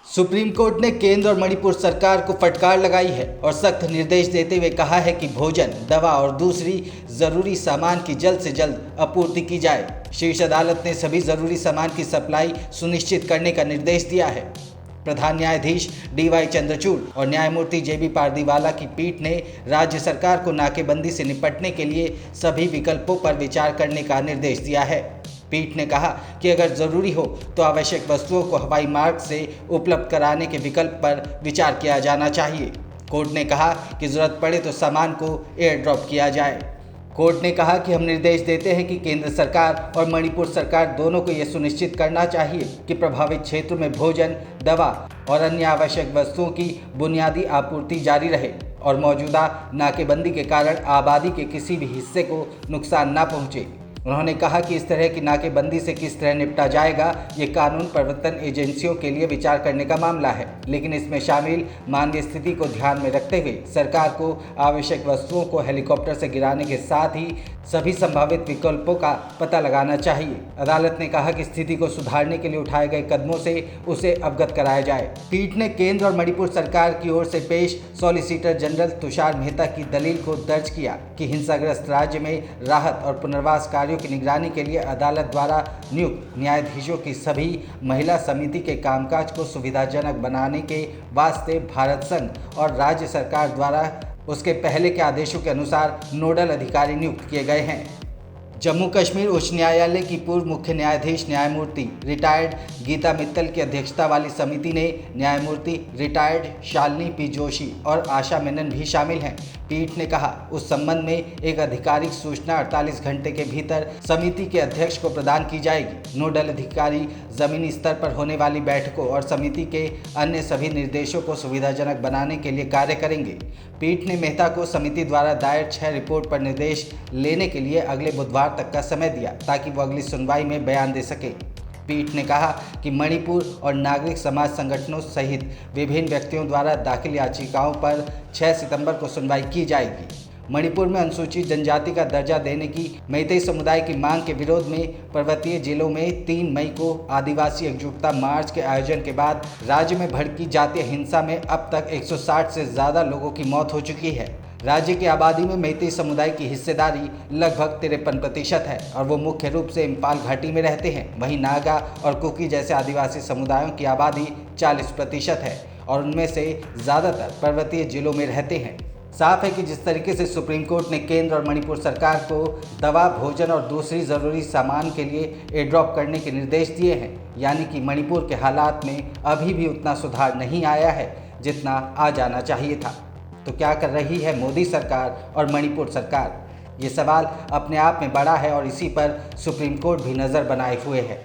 Supreme court ने केंद्र और मणिपुर सरकार को फटकार लगाई है और सख्त निर्देश देते हुए कहा है कि भोजन, दवा और दूसरी जरूरी सामान की जल्द से जल्द आपूर्ति की जाए। शीर्ष अदालत ने सभी जरूरी सामान की सप्लाई सुनिश्चित करने का निर्देश दिया है। प्रधान न्यायाधीश DY चंद्रचूड़ और न्यायमूर्ति JB पारदीवाला की पीठ ने राज्य सरकार को नाकेबंदी से निपटने के लिए सभी विकल्पों पर विचार करने का निर्देश दिया है। पीठ ने कहा कि अगर जरूरी हो तो आवश्यक वस्तुओं को हवाई मार्ग से उपलब्ध कराने के विकल्प पर विचार किया जाना चाहिए। कोर्ट ने कहा कि जरूरत पड़े तो सामान को एयर ड्रॉप किया जाए। कोर्ट ने कहा कि हम निर्देश देते हैं कि केंद्र सरकार और मणिपुर सरकार दोनों को यह सुनिश्चित करना चाहिए कि प्रभावित क्षेत्रों में भोजन, दवा और अन्य आवश्यक वस्तुओं की बुनियादी आपूर्ति जारी रहे और मौजूदा नाकेबंदी के कारण आबादी के किसी भी हिस्से को नुकसान न पहुंचे। उन्होंने कहा कि इस तरह की नाकेबंदी से किस तरह निपटा जाएगा, ये कानून प्रवर्तन एजेंसियों के लिए विचार करने का मामला है, लेकिन इसमें शामिल मानवीय स्थिति को ध्यान में रखते हुए सरकार को आवश्यक वस्तुओं को हेलीकॉप्टर से गिराने के साथ ही सभी संभावित विकल्पों का पता लगाना चाहिए। अदालत ने कहा कि स्थिति को सुधारने के लिए उठाए गए कदमों से उसे अवगत कराया जाए। पीठ ने केंद्र और मणिपुर सरकार की ओर से पेश सॉलिसिटर जनरल तुषार मेहता की दलील को दर्ज किया कि हिंसाग्रस्त राज्य में राहत और पुनर्वास कार्यों की निगरानी के लिए अदालत द्वारा नियुक्त न्यायाधीशों की सभी महिला समिति के कामकाज को सुविधाजनक बनाने के वास्ते भारत संघ और राज्य सरकार द्वारा उसके पहले के आदेशों के अनुसार नोडल अधिकारी नियुक्त किए गए हैं। जम्मू कश्मीर उच्च न्यायालय की पूर्व मुख्य न्यायाधीश न्यायमूर्ति रिटायर्ड गीता मित्तल की अध्यक्षता वाली समिति ने न्यायमूर्ति रिटायर्ड शालिनी P जोशी और आशा मेनन भी शामिल हैं। पीठ ने कहा उस संबंध में एक आधिकारिक सूचना 48 घंटे के भीतर समिति के अध्यक्ष को प्रदान की जाएगी। नोडल अधिकारी जमीनी स्तर पर होने वाली बैठकों और समिति के अन्य सभी निर्देशों को सुविधाजनक बनाने के लिए कार्य करेंगे। पीठ ने मेहता को समिति द्वारा दायर 6 रिपोर्ट पर निर्देश लेने के लिए अगले बुधवार तक का समय दिया ताकि वो अगली सुनवाई में बयान दे सके। पीठ ने कहा कि मणिपुर और नागरिक समाज संगठनों सहित विभिन्न व्यक्तियों द्वारा दाखिल याचिकाओं पर 6 सितंबर को सुनवाई की जाएगी। मणिपुर में अनुसूचित जनजाति का दर्जा देने की मैतेई समुदाय की मांग के विरोध में पर्वतीय जिलों में 3 मई को आदिवासी एकजुटता मार्च के आयोजन के बाद राज्य में भड़की जातीय हिंसा में अब तक 160 से ज़्यादा लोगों की मौत हो चुकी है। राज्य की आबादी में मैतेई समुदाय की हिस्सेदारी लगभग 53% है और वो मुख्य रूप से इम्फाल घाटी में रहते हैं। वहीं नागा और कुकी जैसे आदिवासी समुदायों की आबादी 40% है और उनमें से ज़्यादातर पर्वतीय जिलों में रहते हैं। साफ है कि जिस तरीके से सुप्रीम कोर्ट ने केंद्र और मणिपुर सरकार को दवा, भोजन और दूसरी ज़रूरी सामान के लिए एयर ड्रॉप करने के निर्देश दिए हैं, यानी कि मणिपुर के हालात में अभी भी उतना सुधार नहीं आया है जितना आ जाना चाहिए था। तो क्या कर रही है मोदी सरकार और मणिपुर सरकार? ये सवाल अपने आप में बड़ा है और इसी पर सुप्रीम कोर्ट भी नज़र बनाए हुए है।